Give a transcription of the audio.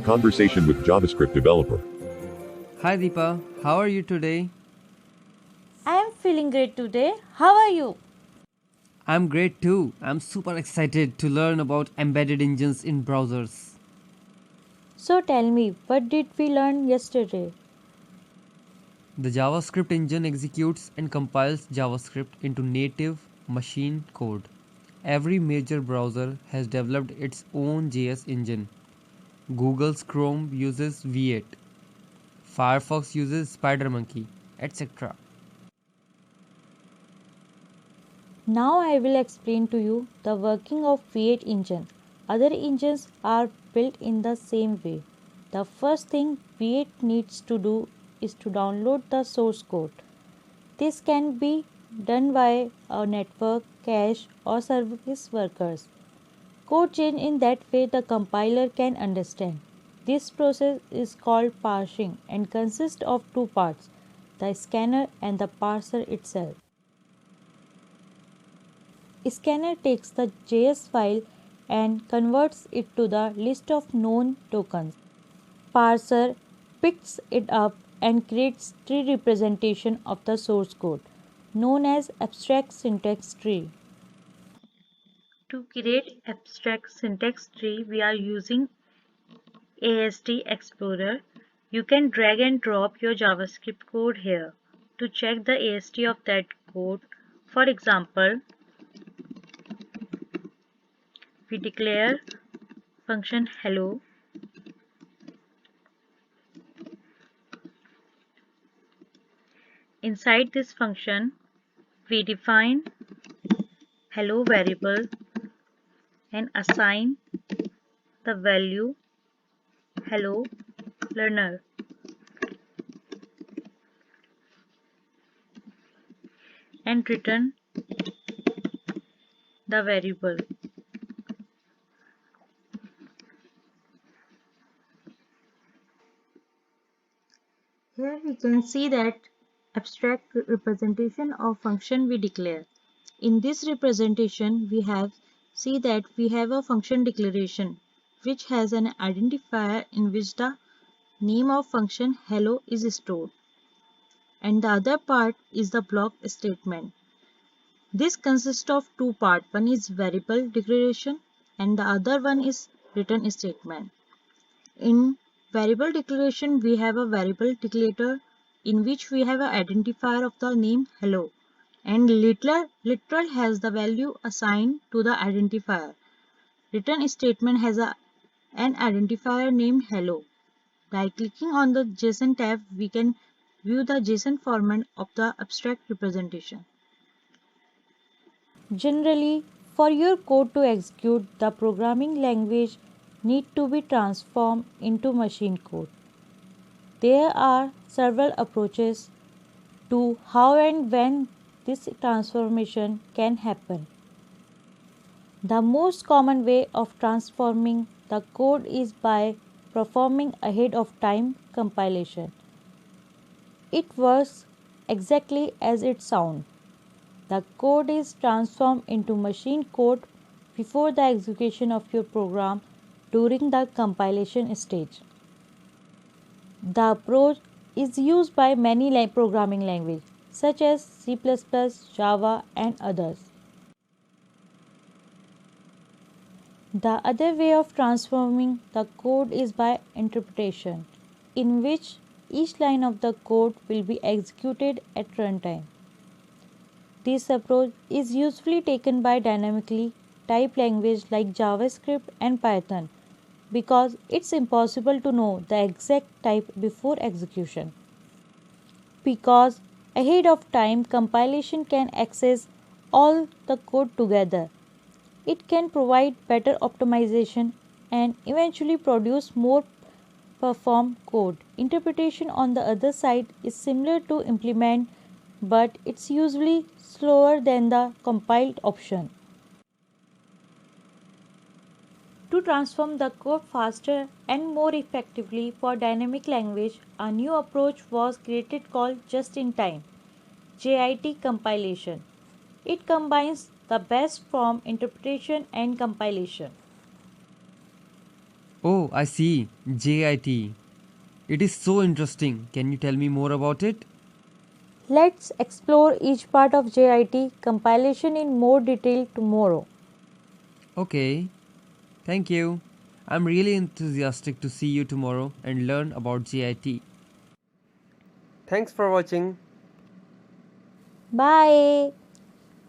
Conversation with JavaScript developer. Hi Deepa, how are you today? I am feeling great today. How are you? I'm great too. I'm super excited to learn about embedded engines in browsers. So tell me, what did we learn yesterday? The JavaScript engine executes and compiles JavaScript into native machine code. Every major browser has developed its own JS engine. Google's Chrome uses V8, Firefox uses SpiderMonkey, etc. Now I will explain to you the working of V8 engine. Other engines are built in the same way. The first thing V8 needs to do is to download the source code. This can be done by a network, cache or service workers. Code change in that way the compiler can understand. This process is called parsing and consists of two parts, the scanner and the parser itself. Scanner takes the JS file and converts it to the list of known tokens. Parser picks it up and creates tree representation of the source code, known as abstract syntax tree. To create abstract syntax tree, we are using AST Explorer. You can drag and drop your JavaScript code here to check the AST of that code. For example, we declare function hello. Inside this function, we define hello variable and assign the value hello learner and return the variable. Here we can see that abstract representation of function we declare. In this representation we have a function declaration which has an identifier in which the name of function hello is stored, and the other part is the block statement. This consists of two parts. One is variable declaration and the other one is return statement. In variable declaration, we have a variable declarator in which we have an identifier of the name hello, and literal has the value assigned to the identifier. Return statement has an identifier named hello. By clicking on the JSON tab, we can view the JSON format of the abstract representation. Generally, for your code to execute, the programming language need to be transformed into machine code. There are several approaches to how and when this transformation can happen. The most common way of transforming the code is by performing ahead of time compilation. It works exactly as it sounds. The code is transformed into machine code before the execution of your program during the compilation stage. The approach is used by many programming languages such as C++, Java, and others. The other way of transforming the code is by interpretation, in which each line of the code will be executed at runtime. This approach is usually taken by dynamically typed language like JavaScript and Python because it's impossible to know the exact type before execution. Because ahead of time compilation can access all the code together. It can provide better optimization and eventually produce more perform code. Interpretation on the other side is similar to implement, but it's usually slower than the compiled option. To transform the code faster and more effectively for dynamic language, a new approach was created called just in time JIT compilation. It combines the best from interpretation and compilation. Oh, I see. JIT. It is so interesting. Can you tell me more about it? Let's explore each part of JIT compilation in more detail tomorrow. Okay. Thank you. I'm really enthusiastic to see you tomorrow and learn about JIT. Thanks for watching. Bye.